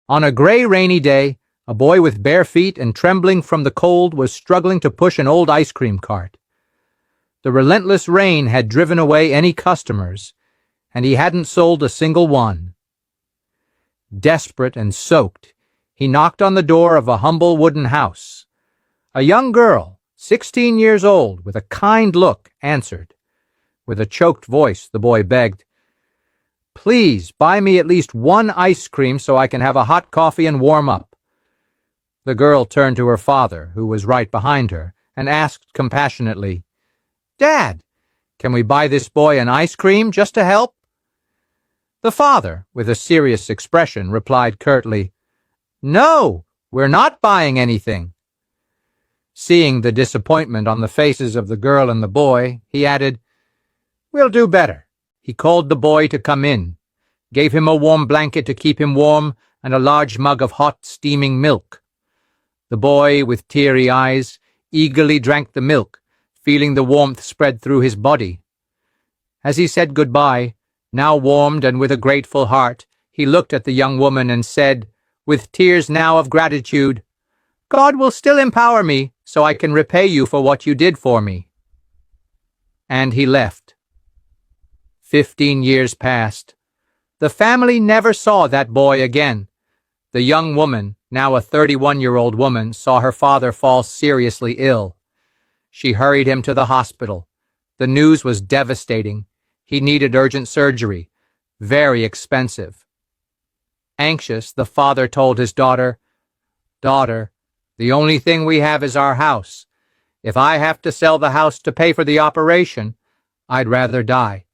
On a gray, rainy day, a boy with bare feet and trembling from the cold was struggling to push an old ice cream cart. The relentless rain had driven away any customers, and he hadn't sold a single one. Desperate and soaked, he knocked on the door of a humble wooden house. A young girl, 16 years old, with a kind look, answered. With a choked voice, the boy begged, "Please buy me at least one ice cream so I can have a hot coffee and warm up." The girl turned to her father, who was right behind her, and asked compassionately, "Dad, can we buy this boy an ice cream just to help?" The father, with a serious expression, replied curtly, "No, we're not buying anything." Seeing the disappointment on the faces of the girl and the boy, he added, "We'll do better." He called the boy to come in, gave him a warm blanket to keep him warm and a large mug of hot, steaming milk. The boy, with teary eyes, eagerly drank the milk, feeling the warmth spread through his body. As he said goodbye, now warmed and with a grateful heart, he looked at the young woman and said, with tears now of gratitude, "God will still empower me so I can repay you for what you did for me." And he left. 15 years passed. The family never saw that boy again. The young woman, now a 31-year-old woman, saw her father fall seriously ill. She hurried him to the hospital. The news was devastating. He needed urgent surgery, very expensive. Anxious, the father told his daughter, "Daughter, the only thing we have is our house. If I have to sell the house to pay for the operation, I'd rather die.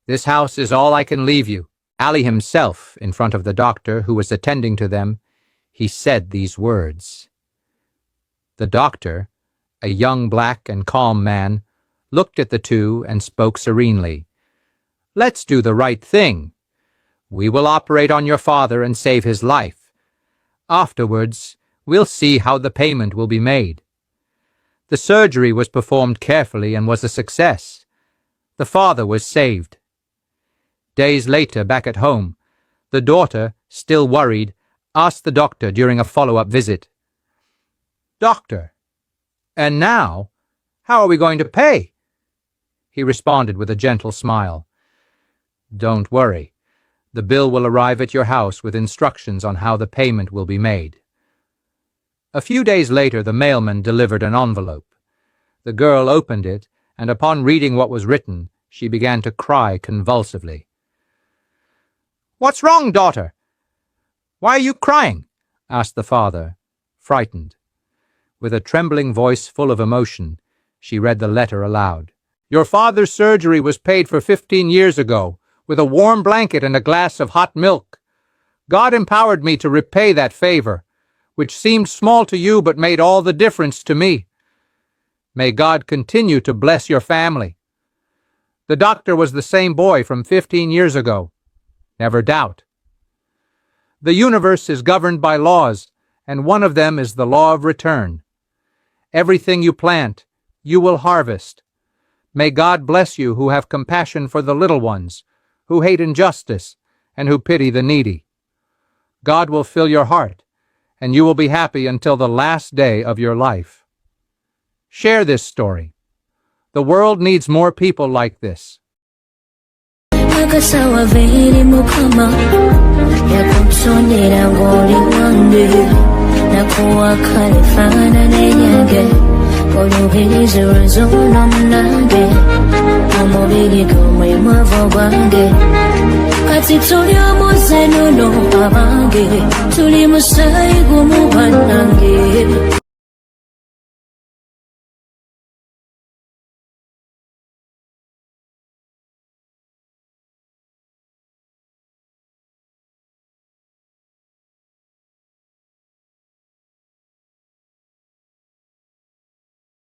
This house is all I can leave you." Ali himself, in front of the doctor who was attending to them, he said these words. The doctor, a young black and calm man, looked at the two and spoke serenely. "Let's do the right thing. We will operate on your father and save his life. Afterwards, we'll see how the payment will be made." The surgery was performed carefully and was a success. The father was saved. Days later, back at home, the daughter, still worried, asked the doctor during a follow-up visit, "Doctor, and now, how are we going to pay?" He responded with a gentle smile, "Don't worry. The bill will arrive at your house with instructions on how the payment will be made." A few days later, the mailman delivered an envelope. The girl opened it, and upon reading what was written, she began to cry convulsively. "What's wrong, daughter? Why are you crying?" asked the father, frightened. With a trembling voice full of emotion, she read the letter aloud. "Your father's surgery was paid for 15 years ago, with a warm blanket and a glass of hot milk. God empowered me to repay that favor, which seemed small to you but made all the difference to me. May God continue to bless your family. The doctor was the same boy from 15 years ago. Never doubt. The universe is governed by laws, and one of them is the law of return. Everything you plant, you will harvest. May God bless you who have compassion for the little ones, who hate injustice, and who pity the needy. God will fill your heart, and you will be happy until the last day of your life." Share this story. The world needs more people like this. Nakasawa veri mukama yakunsonera ng'oli wange nakuwa kalifana n'enyange oluubirizi lwenzona munange omubiri gumwe mwavu gwange kati tuli omuze nono abange tuli musaayi gumu bannange.